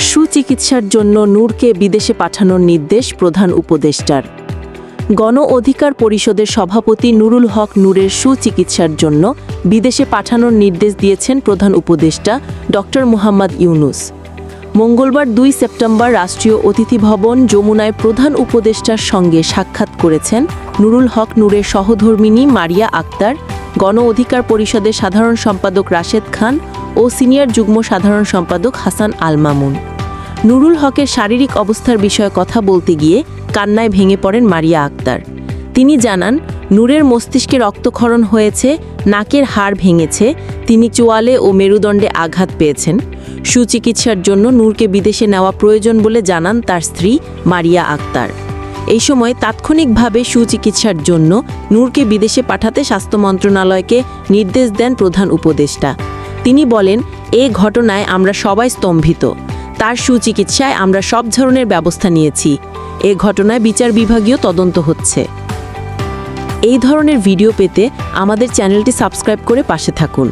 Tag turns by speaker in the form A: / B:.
A: সুচিকিৎসার জন্য নূরকে বিদেশে পাঠানোর নির্দেশ প্রধান উপদেষ্টার। গণ অধিকার পরিষদের সভাপতি নুরুল হক নূরের সুচিকিৎসার জন্য বিদেশে পাঠানোর নির্দেশ দিয়েছেন প্রধান উপদেষ্টা ডক্টর মোহাম্মদ ইউনুস। মঙ্গলবার ২ সেপ্টেম্বর রাষ্ট্রীয় অতিথি ভবন যমুনায় প্রধান উপদেষ্টার সঙ্গে সাক্ষাৎ করেছেন নুরুল হক নূরের সহধর্মিণী মারিয়া আক্তার, গণ অধিকার পরিষদের সাধারণ সম্পাদক রাশেদ খান ও সিনিয়র যুগ্ম সাধারণ সম্পাদক হাসান আল মামুন। নুরুল হকের শারীরিক অবস্থার বিষয়ে কথা বলতে গিয়ে কান্নায় ভেঙে পড়েন মারিয়া আক্তার। তিনি জানান, নূরের মস্তিষ্কে রক্তক্ষরণ হয়েছে, নাকের হাড় ভেঙেছে, তিনি চোয়ালে ও মেরুদণ্ডে আঘাত পেয়েছেন। সুচিকিৎসার জন্য নূরকে বিদেশে নেওয়া প্রয়োজন বলে জানান তার স্ত্রী মারিয়া আক্তার। এই সময় তাৎক্ষণিকভাবে সুচিকিৎসার জন্য নূরকে বিদেশে পাঠাতে স্বাস্থ্য মন্ত্রণালয়কে নির্দেশ দেন প্রধান উপদেষ্টা। তিনি বলেন, এ ঘটনায় আমরা সবাই স্তম্ভিত। তার সুচিকিৎসায় আমরা সব ধরনের ব্যবস্থা নিয়েছি। এ ঘটনায় বিচার বিভাগীয় তদন্ত হচ্ছে। এই ধরনের ভিডিও পেতে আমাদের চ্যানেলটি সাবস্ক্রাইব করে পাশে থাকুন।